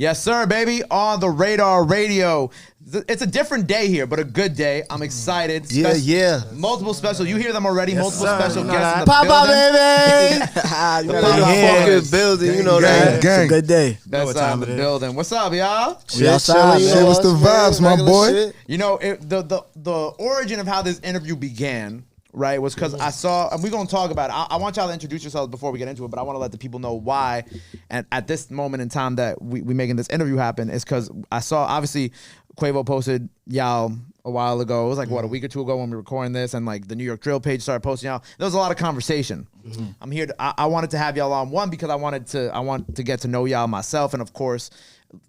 Yes, sir, baby. On the Radar Radio. It's a different day here, but a good day. I'm excited. Yeah. Multiple special. You hear them already. Yes, multiple sir. special You know guests in the Pop building. out, baby. Fucking building. You know that. It's a good day. That's on the building. What's up, y'all? We outside. Shit, what's the vibes, my boy? Shit. You know, the origin of how this interview began, right, was because I saw, and we're going to talk about it. I want y'all to introduce yourselves before we get into it, but I want to let the people know why. And at this moment in time that we making this interview happen is because I saw, obviously, Quavo posted y'all a while ago. It was like, what, a week or two ago when we were recording this, and like the New York Drill page started posting y'all. There was a lot of conversation. I'm here I wanted to have y'all on, one, because I want to get to know y'all myself, and of course,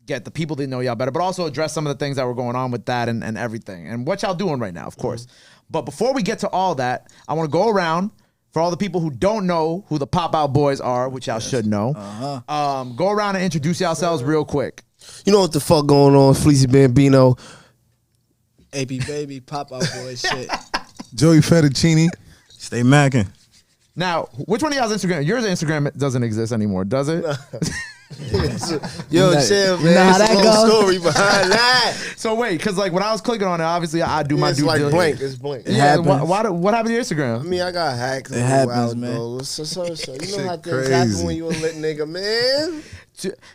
get the people to know y'all better, but also address some of the things that were going on with that and everything, and what y'all doing right now, of course. But before we get to all that, I want to go around for all the people who don't know who the PopOutBoyz are, which y'all should know. Go around and introduce yourselves real quick. You know what the fuck going on, Fleecy Bambino? AP Baby, PopOutBoyz shit. Joey Fettuccine. Stay macking. Now, which one of y'all's Instagram? Yours Instagram doesn't exist anymore, does it? Yo, know- chill, you man. know how It's that a long goes? story behind that. So wait, because like when I was clicking on it, obviously I do my It's due like diligence. blank. It's blank. It Yeah, happens. what happened to your I Instagram? mean, I got hacked. It happens, man. man. So you know Shit how things crazy. happen when you a lit nigga, man.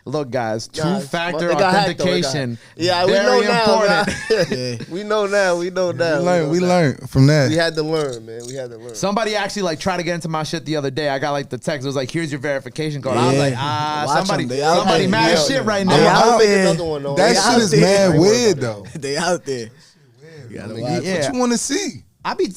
Look, guys, Guys, two-factor it got hacked, though. It got authentication. hacked. Yeah, we very know now. important. Man. We know now. We learned from that. We had to learn, man. We had to learn. Somebody actually like tried to get into my shit the other day. I got like the text. It was like, "Here's your verification code." I was Yeah. like, Watch 'em. They out somebody there. mad as Yeah. shit right They now. out I'll make there. another one, though. That They shit out is there. mad Ain't worried weird, about though. They out there. You gotta watch. Yeah. What you want to see?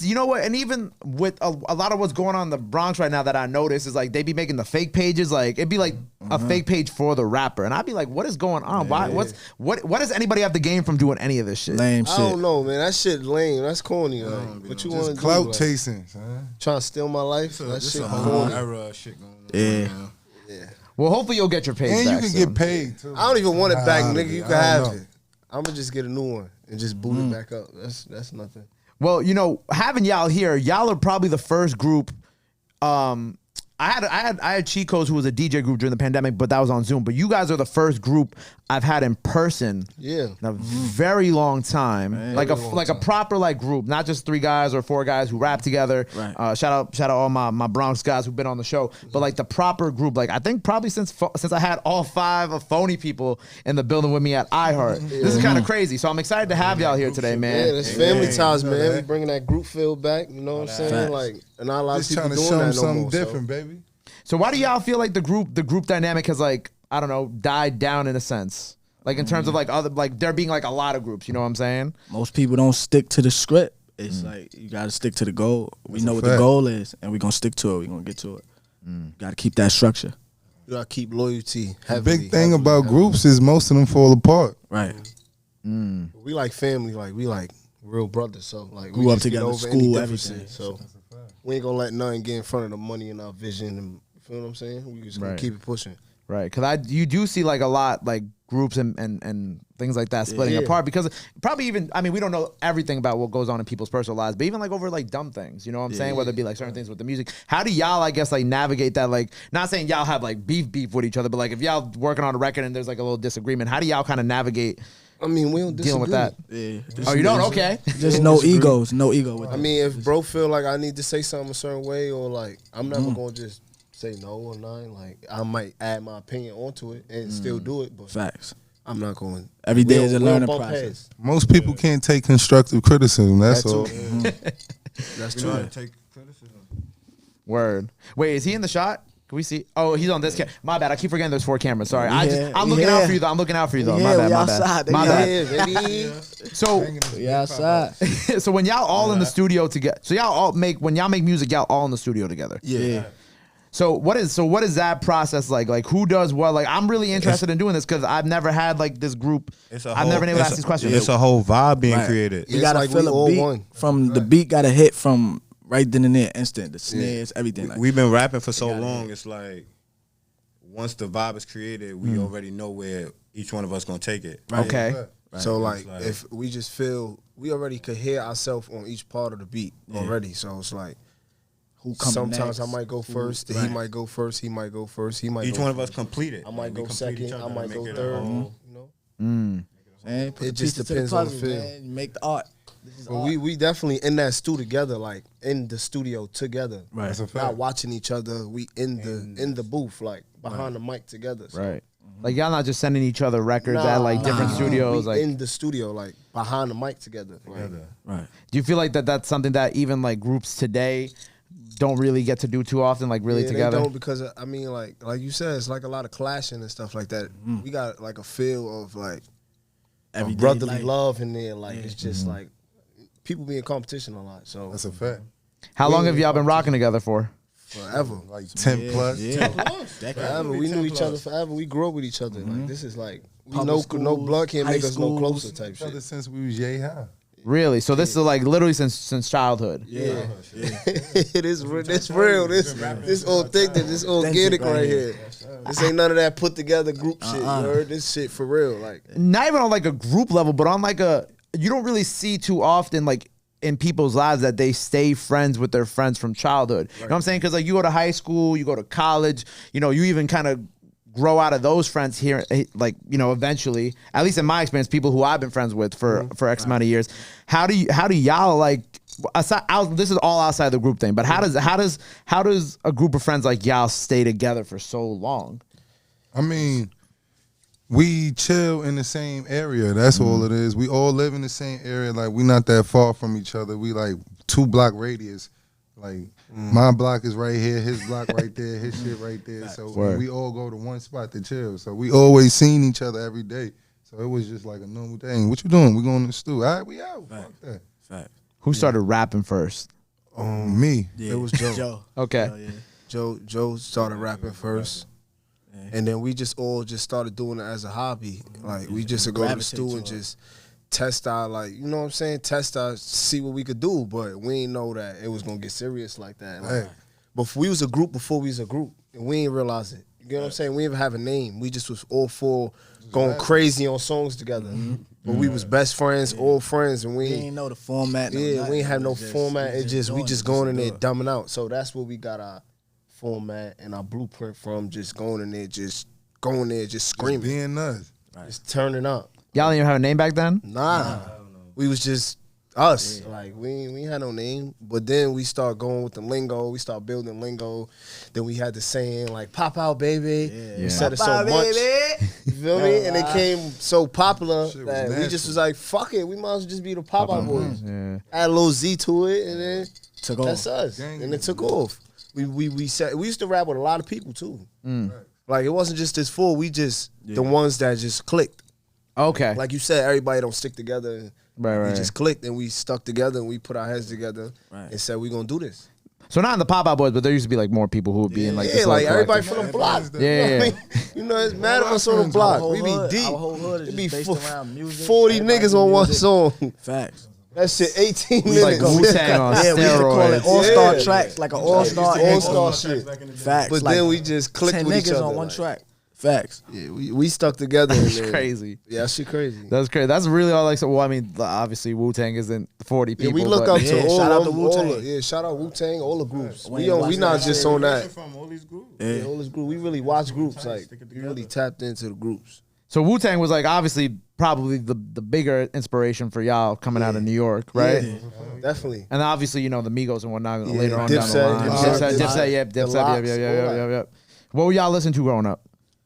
You know what? And even with a lot of what's going on in the Bronx right now that I notice is like they be making the fake pages. Like it'd be like a fake page for the rapper, and I'd be like, "What is going on? Why? What does anybody have to gain from doing any of this shit?" Lame I shit. don't know, man. That shit lame. That's corny. Like, what you want to Just do? clout Like, chasing, son. trying to steal my life? That This shit a whole corny. era of shit going on. Yeah. right now. Well, hopefully you'll get your page And back you can soon. get paid, too. I don't even want it back, Nah, nigga. You I can don't have know. it. I'm gonna just get a new one and just boot it back up. That's nothing. Well, you know, having y'all here, y'all are probably the first group. I had Cheat Codes, who was a DJ group during the pandemic, but that was on Zoom. But you guys are the first group I've had in person Yeah. in a very long time, like a proper like group, not just 3 guys or 4 guys who rap together. Right. Shout out all my Bronx guys who've been on the show, but like the proper group. Like I think probably since I had all 5 of Phony people in the building with me at iHeart. This is kind of crazy. So I'm excited to have y'all here today, Yeah, man. that's family ties, you know man. that. We bringing that group feel back. You know what I'm saying? Facts. Like, and not a lot of Just people trying to doing show them that no something more. different, baby. So why do y'all feel like the group dynamic has like, I don't know, died down in a sense? Like in terms of like other, like there being like a lot of groups, you know what I'm saying? Most people don't stick to the script. It's like you gotta stick to the goal. We know what the fact. goal is, and we're gonna stick to it. We're gonna get to it. Gotta keep that structure. You gotta keep loyalty. The Heavily, big thing heavily, about heavily. groups is most of them fall apart. Right. We like family. Like we like real brothers. So like we Grew up just get together, over any school, differences. everything. So we ain't gonna let nothing get in front of the money and our vision. And you feel what I'm saying? We just gonna Right. keep it pushing. Right, because you do see like a lot like groups and things like that splitting Yeah. apart because probably even, I mean, we don't know everything about what goes on in people's personal lives, but even like over like dumb things, you know what I'm saying? Whether it be like certain things with the music. How do y'all, I guess, like navigate that? Like, not saying y'all have like beef with each other, but like if y'all working on a record and there's like a little disagreement, how do y'all kind of navigate I mean, we don't disagree. dealing with that? Yeah. Oh, you don't? Okay. Just no egos. No ego with I that. mean, if bro feel like I need to say something a certain way, or like I'm never gonna just say no or nothing. Like I might add my opinion onto it and still do it, but Facts. I'm not going. Every day we is a don't- we don't learning bump process. heads. Most people can't take constructive criticism. That's That all. too. That's You know how to true. take criticism. Word. Wait, is he in the shot? Can we see? Oh, he's on this camera. My bad. I keep forgetting there's 4 cameras. Sorry. I'm looking out for you though. I'm looking out for you though. My Yeah, bad. we My outside. bad. My They bad. Yeah, baby. So. We outside. So when y'all all in the studio together, so y'all all when y'all make music, y'all all in the studio together. Yeah. So what is that process like? Like who does what? Like I'm really interested in doing this because I've never had like this group. I've never been able to ask these questions. It's a whole vibe being Right. created. You It's gotta like we feel all a beat one. from the beat. Got to hit from right then and there, instant. The snares, everything. Like, We've been rapping for so long. It's like once the vibe is created, we already know where each one of us gonna take it. Right. Okay. Right. So It's like, like- if we just feel we already could hear ourselves on each part of the beat already, so it's like who coming Sometimes next. I might go first. Right. He might go first. He might go first. He might. Each go one of first. us complete it. I might We go complete each second. I other might and go make it a third. whole- You know. Man, put It the just pieces to depends the on the puzzle, feel. man. You make the art. This is But art. we definitely in that stew together, like in the studio together. Right. That's a Not fact. watching each other. We in the booth, like behind the mic together. So. Right. Like y'all not just sending each other records at like different Nah. studios. We Like, in the studio, like behind the mic together. Like, Right. do you feel like that's something that even like groups today don't really get to do too often? Like really yeah, together. They don't because I mean, like you said, it's like a lot of clashing and stuff like that. We got like a feel of like Everyday brotherly life. love in there. Like it's just like people be in competition a lot. So That's a fact. How long have y'all been rocking together for? forever. Like 10 plus. Yeah. Forever. We knew each other forever. We grew up with each other. Like this is like we Public know no schools, blood can't make high us no schools. closer type Each other shit. since we was yay high. Really? So this is like literally since childhood. Yeah, it is. This real. This authentic. This organic right right here. here. This ain't none of that put together group shit. You heard this shit for real. Like Not even on like a group level, but on like you don't really see too often like in people's lives that they stay friends with their friends from childhood. You know what I'm saying? Because like you go to high school, you go to college, you know, you even kind of grow out of those friends here, like, you know, eventually, at least in my experience, people who I've been friends with for X amount of years. How do y'all like, aside, this is all outside the group thing, but how does a group of friends like y'all stay together for so long? I mean, we chill in the same area. That's all it is. We all live in the same area. Like, we not that far from each other. We like 2-block radius. Like, my block is right here, his block right there, his shit right there. So we all go to one spot to chill. So we always seen each other every day. So it was just like a normal thing. What you doing? We going to the stew. All right, we out. Fuck that. Fact. Who started rapping first? Me. Yeah. it was Joe. Joe. Okay. Hell yeah. Joe started rapping first. And then we just all started doing it as a hobby. Like we just would go to the Gravitate stew to and it. just test our, like, you know what I'm saying? Test our, see what we could do. But we didn't know that it was gonna get serious like that. Like, Hey. but we was a group before we was a group, and we didn't realize it. You get what I'm saying? We didn't even have a name. We just was all four going crazy on songs together. But we was best friends, all friends, and We we ain't know the format. No yeah, nothing. we ain't have no It just- format. we It just we doing just it, going in there do it. dumbing out. So that's where we got our format and our blueprint from. Just going in there, just going there, just screaming, Being us. just turning up. Y'all didn't even have a name back then? Nah, we was just us. Like we ain't had no name. But then we start going with the lingo. We start building lingo. Then we had the saying like "Pop out, baby." We said it so Pop out, much. baby. You feel me? And it came so popular Shit was that we just nasty. was like, "Fuck it, we might as well just be the Pop Out Boys." Yeah. Add a little Z to it, and then Took that's off. us. Gang And it took off. We used to rap with a lot of people too. Mm. Like it wasn't just this four. We just the ones that just clicked. Okay. Like you said, everybody don't stick together. Right. We just clicked and we stuck together and we put our heads together Right. and said we gonna do this. So not in the PopOutBoyz, but there used to be like more people who would be in like yeah, this like little everybody collective. from the block. Yeah, You know what I yeah. mean? You know, it's mad of us on the Our block. whole We be hood- deep. our whole hood is It be just based around music. 40 Everybody niggas do on one music. song. Facts. That shit 18 We like minutes. Wu-Tang on Yeah, we used to call it steroids. all-star Yeah. tracks, like an all-star. All-star shit. Facts. But like then we just clicked 10 with each niggas other. on one like, track. Facts. Yeah, we stuck together. and That's then- crazy. Yeah, that shit crazy. That's crazy. That's really all like. So, well, I mean, obviously Wu-Tang isn't 40 Yeah, people. we look but up to Yeah, all shout out of to them, Wu-Tang. all of- Yeah, shout out Wu-Tang, all the groups. We We watch not that just shit. on that. From all these groups. Yeah, all this group. We really watch groups. Like we really tapped into the groups. So Wu-Tang was like obviously probably the bigger inspiration for y'all coming out of New York, right? Yeah, definitely. And obviously, you know, the Migos and whatnot Yeah, later on down the Dipset, line. Dipset, Dipset, yep, The Dipset, Locks, yep. What were y'all listening to growing up?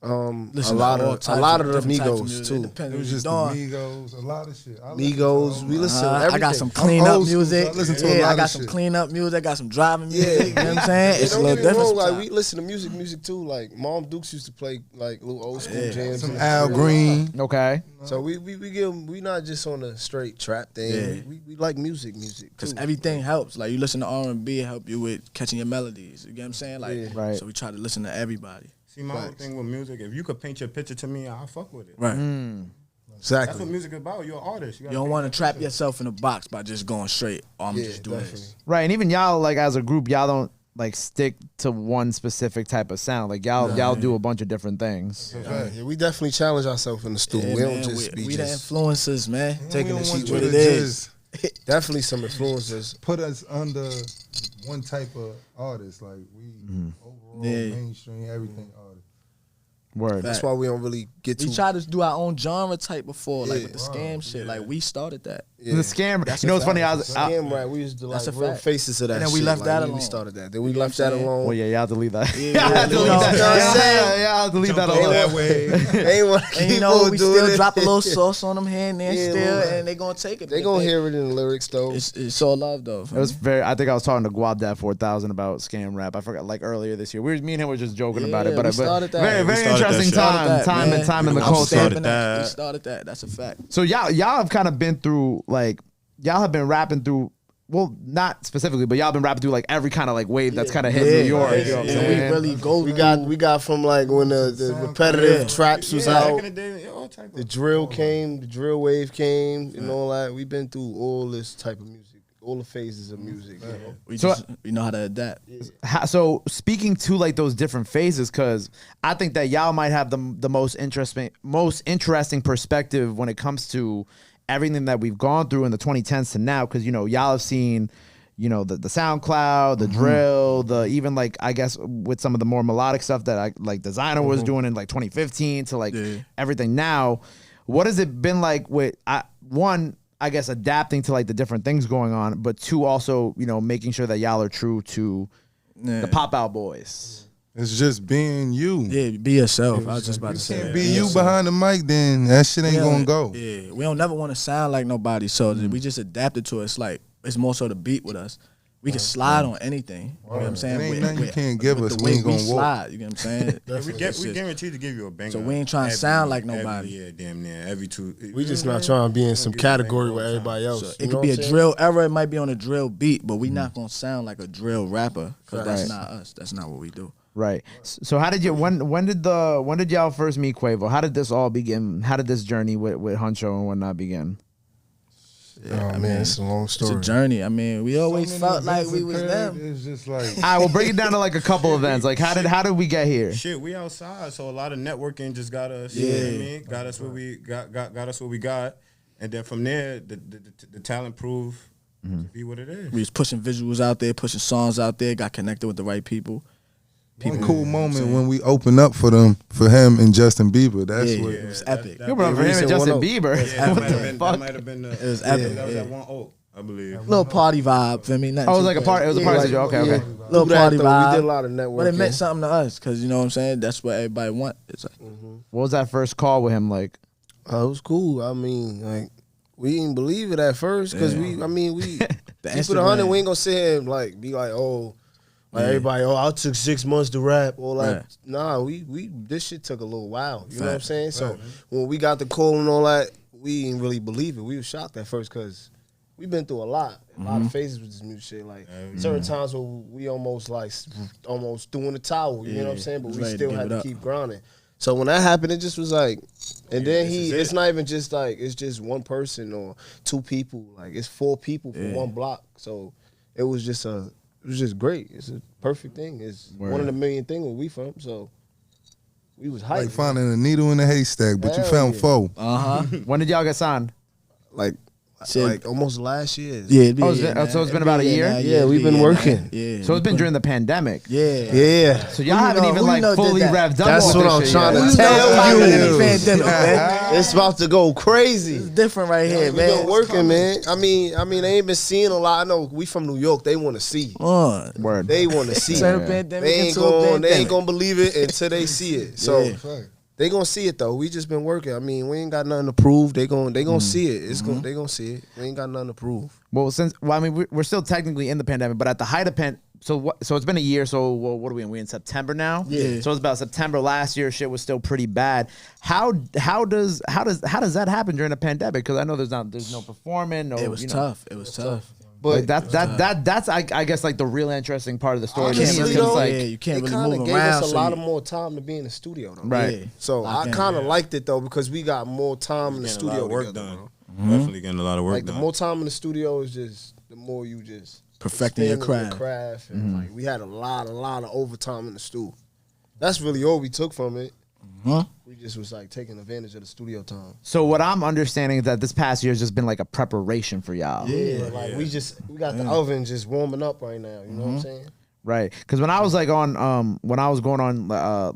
Listen, A lot all of types the different types of Migos music. too. Depends It was what just the you doing. Migos, a lot of shit. I Migos, we listen to everything. I got some I'm clean up old school, music. so I listen to a Yeah, lot I of got some shit. clean up music. I got some driving music. Yeah. You know what I'm saying? It's a Don't little get me different. wrong, like sometimes. we listen to music too. Like Mom Dukes used to play like little old school jams. Some and Al shit. Green. Okay. So we not just on a straight trap thing. Yeah. We like music Because too. everything helps. Like you listen to R&B, it help you with catching your melodies. You get what I'm saying? Like, Yeah. Right. So we try to listen to everybody. See, my whole thing with music, if you could paint your picture to me, I'll fuck with it. Right. That's what Exactly. music is about. You're an artist. You don't want to trap yourself in a box by just going straight. Oh, I'm Yeah, just doing definitely. this. Right, and even y'all, like as a group, y'all don't like stick to one specific type of sound. Like y'all do a bunch of different things. Yeah, we definitely challenge ourselves in the studio. Yeah, we man, don't just be we the just influencers, man. taking We the don't want shit you what to it is. just Definitely some influences. put us under one type of artist. Like we overall mainstream everything artist. Word. That's why we don't really get to. We tried to do our own genre type before, like with the scam shit. Like we started that. The scam. That's You know a what's funny? fact. Scam rap, we used to That's like a real fact. faces of that And then shit. we left like, that We alone. started that. Then we You know left what I'm that saying? alone. Well, yeah, you have to leave that. Yeah, You have to you leave know that. what I'm saying? Yeah, I have to leave that Jump on alone. that way. Ain't want to And keep you know, on we doing still it. drop a little sauce on them here and there Yeah, still, right. and they gonna take it. They because gonna hear it in the lyrics though. It's all love though. It was very. I think I was talking to Guap 4000 about scam rap. I forgot, like earlier this year. Me and him were just joking about it, Yeah, but we started that. very, We very started that interesting shit. time, Started that, man. time in the We I'm culture. started stamping that. that. We started that. That's a fact. So y'all have kind of been through like y'all have been rapping through. Well, not specifically, but y'all been rapping through like every kind of like wave that's kind of hit New York. You know what I'm And saying? we really go. We got from like when the repetitive traps was Back out. in the day, all type The of drill came, the drill wave came, and all that. We've been through all this type of music, all the phases of music. You know? We know how to adapt. So speaking to like those different phases, because I think that y'all might have the most interesting perspective when it comes to everything that we've gone through in the 2010s to now, because y'all have seen the SoundCloud, the drill, the even like I guess with some of the more melodic stuff that I like Designer was doing in like 2015 to like everything now. What has it been like with one, I guess, adapting to like the different things going on, but two, also making sure that y'all are true to the Pop Out Boys. It's just being you. Yeah, be yourself. I was just about to say. Can't that. be you behind the mic, then that shit ain't Yeah, gonna go. Yeah, we don't never want to sound like nobody, so we just adapted to it. It's like it's more so the beat with us. We can slide on anything. You know what I'm saying? It ain't nothing you can't give with us. the We way ain't gonna walk. slide. You know what I'm saying? we guaranteed to give you a banger. So we ain't trying to sound like every nobody. year, damn near every two. We just not trying to be in some category with everybody else. So You it know could be what a I'm saying? drill era. It might be on a drill beat, but we not gonna sound like a drill rapper because that's not us. That's not what we do. Right. So how did you when did y'all first meet Quavo? How did this all begin? How did this journey with Huncho and whatnot begin? Oh man, it's a long It's story. a journey. I mean, we always So many felt like events we was occurred, them. It's just like All right, well, break it down to like a couple events. Like how did we get here? Shit, we outside, so a lot of networking just got us. You know what I mean? Got us where we got us what we got, and then from there, the talent proved to be what it is. We was pushing visuals out there, pushing songs out there, got connected with the right people. one cool moment when we opened up for him and Justin Bieber. That's Yeah, what. it was epic. You remember for him and recent Justin 1-0. Bieber? Yeah, What the that fuck? might have been the. It was epic. That was Yeah. at 1-0, I believe. Little party vibe for me. Oh, it was like a party. It was a party situation. Okay, okay. Little Through that, party though, vibe. We did a lot of networking. But it meant something to us because you know what I'm saying. That's what everybody want. It's like, What was that first call with him like? It was cool. I mean, like we didn't believe it at first because we keep it 100. We ain't gonna sit here and like be like, oh, like everybody. Oh, I took 6 months to rap. Or like, Right. nah, we this shit took a little while. You know what I'm saying? So when we got the call and all that, we didn't really believe it. We was shocked at first because we've been through a lot of phases with this music shit. Like certain times where we almost threw in the towel. You know what I'm saying? But we Ready to still give had it to up. keep grinding. So when that happened, it just was like, and then this is it. it's not even just like, it's just one person or 2 people. Like it's 4 people from one block. So it was just great. It's a perfect thing. It's one in a million thing where we from. So we was hyped. Like finding a needle in a haystack, but you Hell found yeah. 4. When did y'all get signed? like almost last year. yeah, it'd be, Oh, so it's been about a year? Yeah, we've been working. Yeah. So it's been during the pandemic. Yeah. Yeah. So y'all haven't even who like did fully that? revved up. That's with what this I'm shit trying yet. to tell you. Pandemic, man. It's about to go crazy. It's different right here, We man. been working, man. I mean, they ain't been seeing a lot. I know we from New York. They want to see. Word. They want to see. Turn it. the pandemic They ain't into a pandemic. they ain't gonna believe it until they see it. So Yeah. they gonna see it though. We just been working. I mean, we ain't got nothing to prove. They gonna see it. It's gonna they gonna see it. We ain't got nothing to prove. Well, I mean, we're still technically in the pandemic, but at the height of so it's been a year. So what are we in? We in September now. Yeah. So it's about September last year. Shit was still pretty bad. How does that happen during a pandemic? Because I know there's no performing. No, It was tough. It was tough. But that's I guess like the real interesting part of the story. to me, is Honestly, 'cause it's though, like, yeah, you can't It really kind of move gave around. us a so lot you- of more time to be in the studio though. Right. Yeah. So Lock I in. kind of liked it though because we got more time in the Getting a lot studio of work together, done. bro. Definitely getting a lot of work Like the done. more time in the studio is just the more you just Perfecting your expand craft. and like we had a lot of overtime in the studio. That's really all we took from it. We just was like taking advantage of the studio time. So what I'm understanding is that this past year has just been like a preparation for y'all. Yeah, like we got the oven just warming up right now. You know what I'm saying? Right, because when I was like on, when I was going on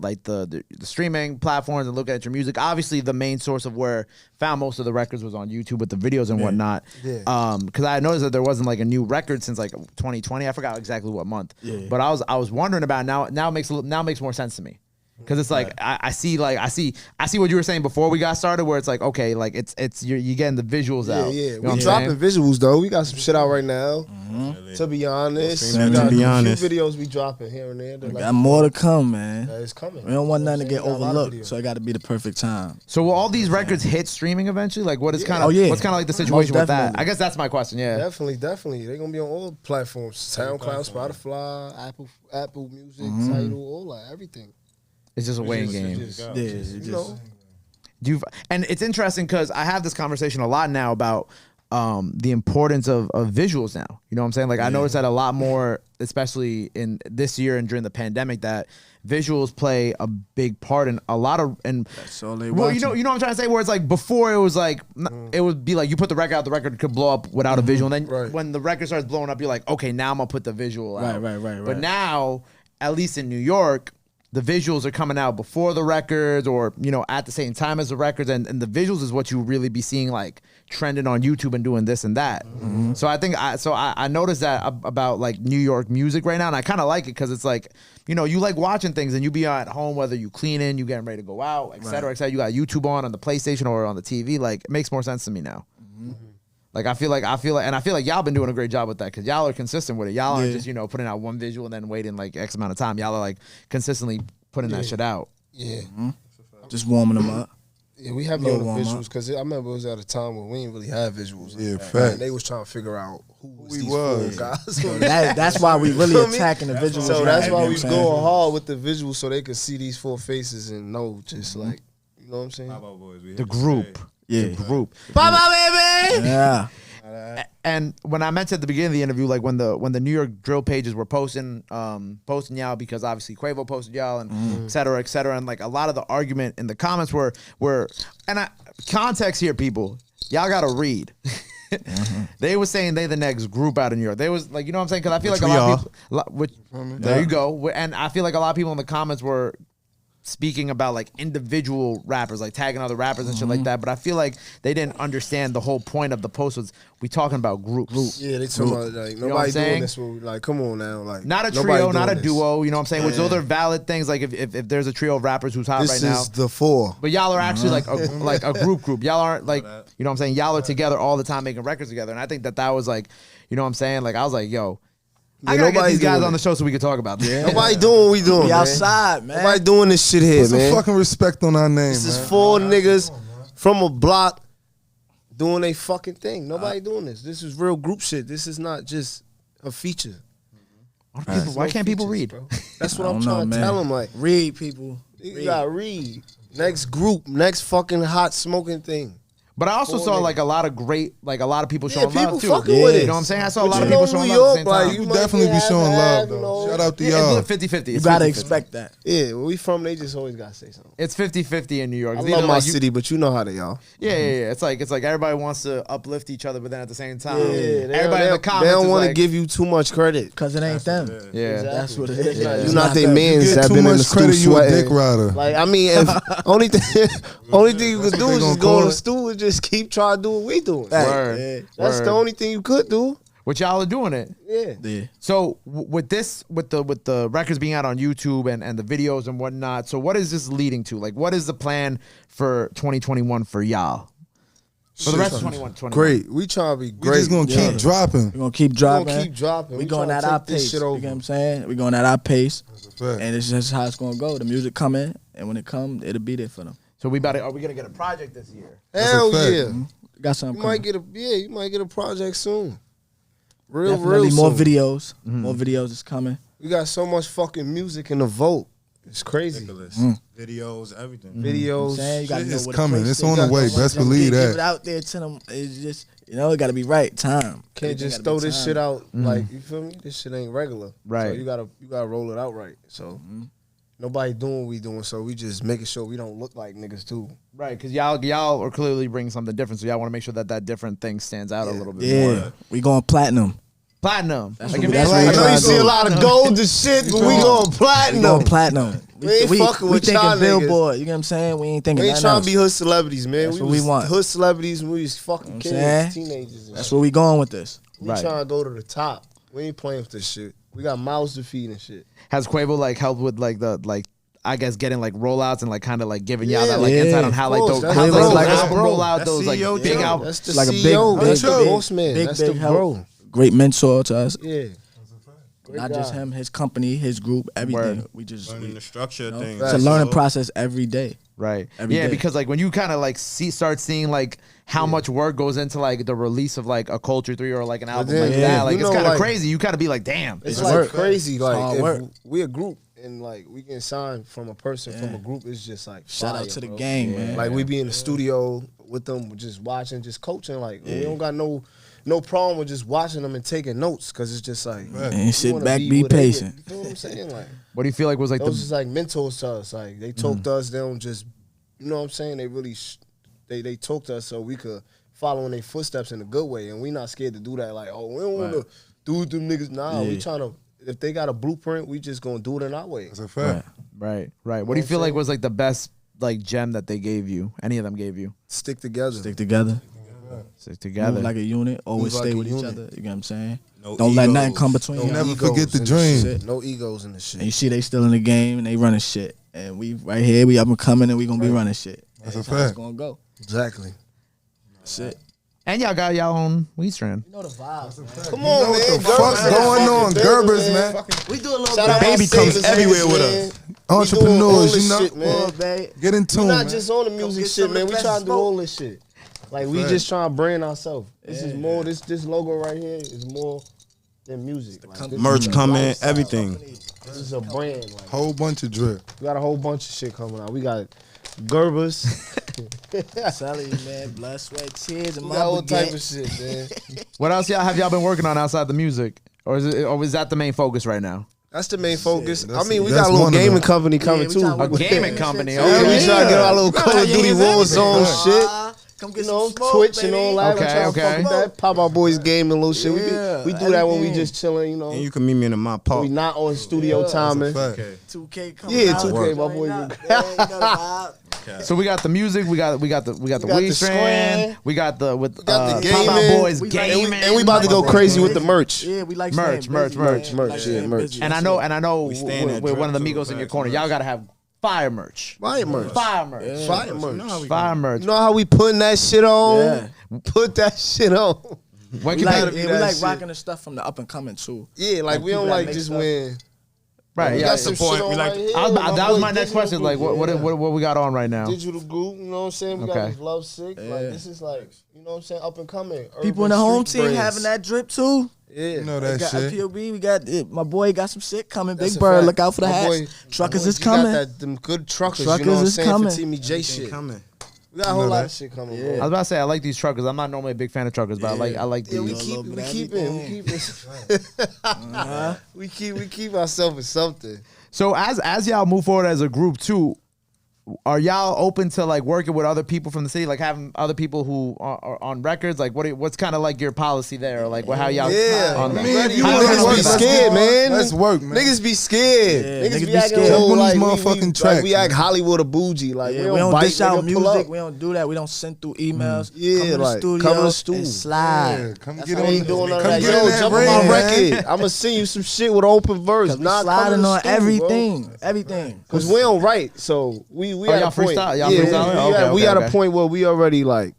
like the streaming platforms and looking at your music, obviously the main source of where I found most of the records was on YouTube with the videos and whatnot. Yeah. Because I noticed that there wasn't like a new record since like 2020. I forgot exactly what month. Yeah. But I was wondering about it. Now it makes more sense to me. Cause it's like I see what you were saying before we got started, where it's like, okay, like it's you're getting the visuals out. Yeah, you know we dropping visuals though. We got some shit out right now. To be honest, we got a few videos we dropping here and there. We got more to come, man. It's coming. We don't want nothing to get overlooked, so it got to be the perfect time. So will all these records hit streaming eventually? Like, what is kind of what's kind of like the situation with that? I guess that's my question. Yeah, definitely. They're gonna be on all platforms: SoundCloud, Spotify, Apple Music, Tidal, all that, everything. It's just a weighing game. And it's interesting because I have this conversation a lot now about the importance of visuals now. You know what I'm saying? Like I noticed that a lot more, especially in this year and during the pandemic, that visuals play a big part in a lot of that's all they well, you know what I'm trying to say, where it's like before it was like it would be like you put the record out, the record could blow up without a visual, and then when the record starts blowing up, you're like, okay, now I'm gonna put the visual out. Right. But now, at least in New York, the visuals are coming out before the records, or at the same time as the records, and the visuals is what you really be seeing like trending on YouTube and doing this and that. So I think I noticed that about like New York music right now, and I kind of like it because it's like you like watching things and you be at home, whether you cleaning, you getting ready to go out, et cetera, et cetera. You got YouTube on the PlayStation or on the TV. Like it makes more sense to me now. Like I feel like y'all been doing a great job with that because y'all are consistent with it. Y'all aren't just putting out one visual and then waiting like X amount of time. Y'all are like consistently putting that shit out. Yeah, just warming them up. Yeah, we have no visuals because I remember it was at a time when we didn't really have visuals. Yeah, fact. They was trying to figure out who was these four guys. That's why we really attacking the visuals. So that's why we going hard with the visuals so they could see these four faces and know just like you know what I'm saying. The group. Yeah, group. Papa baby. Yeah. And when I mentioned at the beginning of the interview, like when the New York drill pages were posting y'all because obviously Quavo posted y'all and et cetera, and like a lot of the argument in the comments were context here, people. Y'all gotta read. They were saying they the next group out of New York. They was like, you know what I'm saying? Because I feel like a lot of people. There you go. And I feel like a lot of people in the comments were speaking about like individual rappers, like tagging other rappers and shit like that, but I feel like they didn't understand the whole point of the post was we talking about groups. Yeah, they talking about like nobody doing this. Like, come on now, like not a trio, not a duo. You know what I'm saying? Which those are valid things. Like if there's a trio of rappers who's hot right now, this is the four. But y'all are actually like a group. Y'all aren't like you know what I'm saying. Y'all are together all the time making records together, and I think that was like you know what I'm saying. Like I was like, yo. I gotta get these guys on the show so we can talk about this. Nobody doing what we doing, man. Outside, man. Nobody doing this shit here, Put some fucking respect on our name, This is four niggas from a block doing a fucking thing. Nobody doing this. This is real group shit. This is not just a feature. Why can't people read? Bro. That's what I'm trying to tell them. Like, read, people. You gotta read. Next group, next fucking hot smoking thing. But I also saw like a lot of people showing love too. Fucking with it. You know what I'm saying? I saw a lot of people showing love at the same time. You definitely be showing love though. Shout out to y'all. It's 50-50. You gotta expect that. Yeah, where we from, they just always gotta say something. It's 50-50 in New York. I love my city, but you know how they are. Yeah. It's like everybody wants to uplift each other, but then at the same time, everybody in the comments they don't want to give you too much credit because it ain't them. Yeah, that's what it is. You're not their mans that been in the stool sweating. Dick rider. Like I mean, if only thing you could do is just go to the stool and just keep trying to do what we doing. That's the only thing you could do. Which y'all are doing it. Yeah. So with the records being out on YouTube and the videos and whatnot, so what is this leading to? Like, what is the plan for 2021 for y'all? For the rest of 2021. Great. We trying to be great. We just gonna keep dropping. We're gonna keep dropping. We going at our pace. You know what I'm saying? We going at our pace. And it's just how it's gonna go. The music come in, and when it come, it'll be there for them. So are we gonna get a project this year? Hell yeah. Got something. You might get a project soon. Definitely more videos. More videos is coming. We got so much fucking music in the vote. It's crazy. Videos, everything. Videos. Shit is coming. It's on the way. Best believe that. Give it out there to them. It's just, it got to be right time. Can't just throw this shit out like, you feel me? This shit ain't regular. Right. So you gotta roll it out right. So nobody doing what we doing, so we just making sure we don't look like niggas too. Right, because y'all are clearly bringing something different, so y'all want to make sure that different thing stands out a little bit more. We going platinum. Platinum. That's Like, what if we- it's that's what I we like- know you trying to see a do. lot of gold and shit, but we going We platinum. going platinum. We ain't fucking with y'all thinking niggas. Billboard. You know what I'm saying? We ain't thinking We ain't nothing trying else. to be hood celebrities, man. That's we what we was want. hood celebrities when we was fucking You know kids, what I'm saying? teenagers. And That's shit. where we going with this. We Right. trying to go to the top. We ain't playing with this shit. We got mouths to feed and shit. Has Quavo like helped with like the I guess getting like rollouts and like kind of like giving y'all Yeah. that like Yeah. insight on how like Of those course, how that's like bro. those That's album bro. rollout, That's those like CEO big Joe. albums. That's the Like a CEO. big- That's the big- boss man. big, That's big the help. bro. Great mentor to us. Yeah. Great Not guy. just him, his company, his group, everything. Word. We just Learning the structure you know, thing. it's a learning process every day. Right. Every yeah, day. because like when you kind of like start seeing like how much work goes into like the release of like a Culture 3 or like an album then, like yeah, that, like you it's know, kind of like- crazy. You kind of be like, damn. It's It's like work. crazy. Like hard if work. we a group and like we get signed from a person from a group, it's just like Shout fire, out to the bro. gang, man. Like we be in the studio with them, just watching, just coaching. Like we don't got no problem with just watching them and taking notes, because it's just like And you sit wanna back, be where they patient. at. You feel what I'm saying? Like What do you feel like was like those the is like mentors to us. Like they talk to us. They don't just, you know what I'm saying? They really they talk to us so we could follow in their footsteps in a good way, and we not scared to do that. Like, oh, we don't want to do what them niggas. Nah, we Yeah. trying to. If they got a blueprint, we just gonna do it in our way. That's a fact. right? What do you feel like was like the best like gem that they gave you? Any of them gave you? Stick together. Stick together. Stick together. Move like a unit. Always Move stay like a with each unit. other. You know what I'm saying? No Don't let egos. nothing come between No y'all. never egos forget the in dream. shit. No egos in the shit. And you see they still in the game and they running shit. And we right here, we up and coming and we gonna be running shit. That's a That's how it's fact. gonna go. Exactly. That's it. and y'all got y'all own weed strand. You know the vibes, man. Come on, What man. the fuck's going on, Gerbers, man? We do a little Shout out Baby my comes savers, everywhere with man. us. We doing all Entrepreneurs, this you know. shit, man. babe. Get in We tune, not man. just on the music get shit, some man. of We the trying best to do all this shit. Like we Right. just trying to brand ourselves. This is more. This logo right here is more than music. Like, this Merch is a coming, lifestyle. everything. This is a brand. Like, Whole bunch of drip. we got a whole bunch of shit coming out. We got Gerbers. Telling you, man, blood, sweat, tears, and We my got all type baguette. of shit, man. What else have y'all been working on outside the music, or is that the main focus right now? That's the main focus. I That's- mean, we that's got a little one of gaming them. company coming we too. trying to A work with gaming them. company. Shit. Yeah, we Okay. trying to get our little Call of Duty Warzone shit. Come You get know, some smoke, Twitch and baby. all that. We Okay, trying to okay. fuck with that PopOutBoyz game and little shit. Yeah, we do that when we everything. just chilling, you know. And you can meet me in my park. We not on studio timing. Fact. 2K coming Yeah, out. 2K, my Join boy. up, man. You know the vibe. So we got the music, we got the got weed the strand, strand. we got the got the Pop Out gaming. Boys We like- gaming, And we about to go crazy with the merch. Yeah, we like Merch, staying merch, busy, merch, man. merch, We like yeah, staying merch. busy. and I know We staying with at one of the Drip Migos too, in your facts, corner, y'all gotta have fire merch, Fire merch. fire merch, Fire You know how merch. we fire go. merch. You know how we putting that shit on? Yeah. Put that shit on. When We can like, be we that like shit. rocking the stuff from the up and coming too. Yeah, like we don't people that like make just stuff. win. right? We Yeah. got some support. shit on We like- right here. That was my boy next Digital question. Like, Group, yeah. what we got on right now? Digital group, you know what I'm saying? We got Okay. this Love Sick. Yeah. Like this is like, you know what I'm saying, up and coming. People urban in the home street team brands. having that drip too. Yeah. You know We that got shit. POB, we got my boy got some shit coming. That's Big a Bird, fact. look out for the My hats. boy- Truckers boy, is you got coming. that, them good truckers, you Truckers know what I'm is saying? coming. For Timmy J shit. Coming. We got a whole lot of shit coming, I bro. was about to say I like these truckers. I'm not normally a big fan of truckers, but I like Yeah, we these. keep, little we bit of keep it, we everything. keep it. We keep ourselves with something. So as y'all move forward as a group too, are y'all open to like working with other people from the city, like having other people who are on records? Like what's kind of like your policy there, or like how y'all Yeah, on I that? mean, if you How niggas y'all be feel about that? scared, man. Let's work, man. Niggas be scared. Yeah, niggas niggas be be acting scared. all Jump on like these we motherfucking like tracks, we act man. Hollywood or bougie. Like Yeah, we we don't don't bite, dish out nigga, pull music. up. We don't do that. We don't send through emails. Yeah, come to like, the studio, come to the studio. and slide. Yeah, come That's get how I on ain't the- doing none of come that. get Yo, on that jump on ring, my man. record. I'ma send you some shit with an open verse. Cause we Nah, come to sliding the on studio, everything, everything. Cause we don't write, so we Oh, at y'all a point. freestyle? Y'all yeah, freestyling? Okay, we at okay. a point where we already like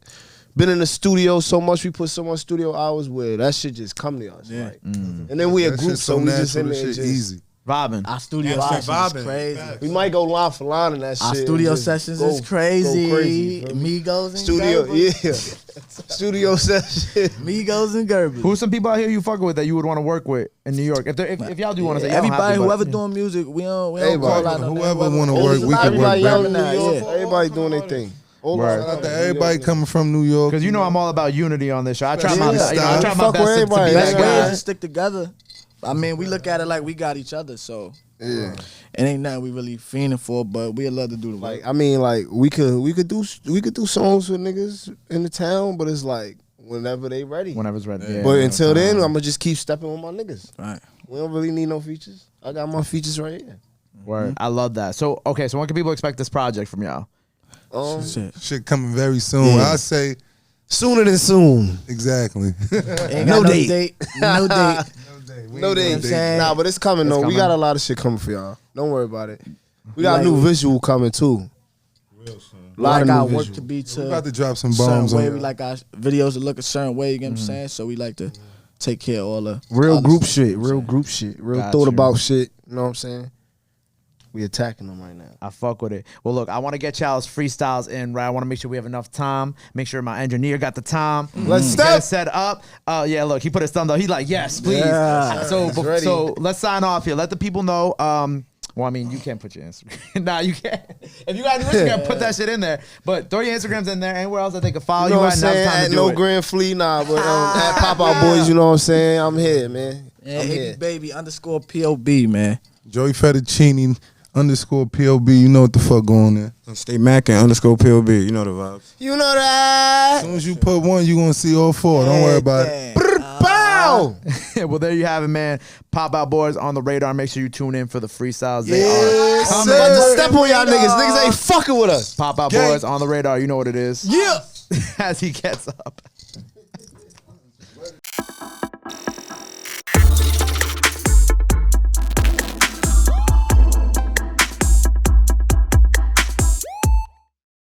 been in the studio so much. We put so much studio hours where that shit just come to us. Yeah. Like. And then we a That group, shit so we just in natural, there that shit just. easy. Vibing. Our studio Yeah, sessions vibing. is crazy. Facts. We might go line for line in that Our shit. studio and just sessions go- is crazy. Go crazy, you feel me? Migos and Studio, Gerbers. yeah. Studio session. Migos and Gerbers. Who's some people out here you fucking with that you would want to work with in New York? If y'all do want to say, y'all don't have everybody, to, but- whoever doing music, we don't Everybody. call out no name. Whoever wanna There's work, a we lot can of work Everybody people out back. in New rapping now, York. yeah. Everybody doing their thing. All Word. around Shout out to New everybody York. coming from New York. Because you know I'm all about unity on this show. I try my Yeah. best. You know, I try my Fuck best with to be everybody. that Best Yeah. way is guy. to stick together. I mean, we look at it like we got each other, so Yeah. It ain't nothing we really fiending for, but we love to do the work. Like I mean, like we could do songs with niggas in the town, but it's like whenever they ready. Whenever it's ready. Yeah. But until then, I'm gonna just keep stepping with my niggas. Right. We don't really need no features. I got my features right here. Word. I love that. So okay, so when can people expect this project from y'all? Shit coming very soon. Yeah. I say Sooner than soon. exactly. Ain't No got date. No date. No I'm saying? Nah, but it's coming It's though. coming. We got a lot of shit coming for y'all. Don't worry about it. We got Like- new visual coming too. Real soon. A lot Like of our new work visual. to be We to about to drop some certain bombs way. on We y'all. like our videos to look a certain way. You get what I'm saying? So we like to take care of all the Real other group stuff, shit. you know what Real I'm group shit. Real Got thought you. about shit. You know what I'm saying? We attacking them right now. I fuck with it. Well, look, I want to get y'all's freestyles in, right? I want to make sure we have enough time. Make sure my engineer got the time. Let's Get step. it set up. Yeah, look, he put his thumb though. He's like, yes, please. Yeah. So, He's ready. so let's sign off here. Let the people know. Well, I mean, you can't put your Instagram. Nah, you can't. If you got an Instagram, put that shit in there. But throw your Instagrams in there. Anywhere else that they can follow You know you what at, I'm now's saying? time to At do No it. Grand Flea, nah, but at PopOutBoyz, you know what I'm saying? I'm here, man. Yeah, I'm Iggy here. Baby _POB, man. Joey Fettuccini _POB. You know what the fuck going on. And stay macking _POB. You know the vibes. You know that? As soon as you put one, you gonna see all four. Don't worry about it. Bow! Well, there you have it, man. Pop Out Boys on the radar. Make sure you tune in for the freestyles. They are Yes, coming. sir. Step on y'all niggas. Niggas ain't fucking with us. Pop Out Gang. Boys on the radar. You know what it is. Yeah. As he gets up.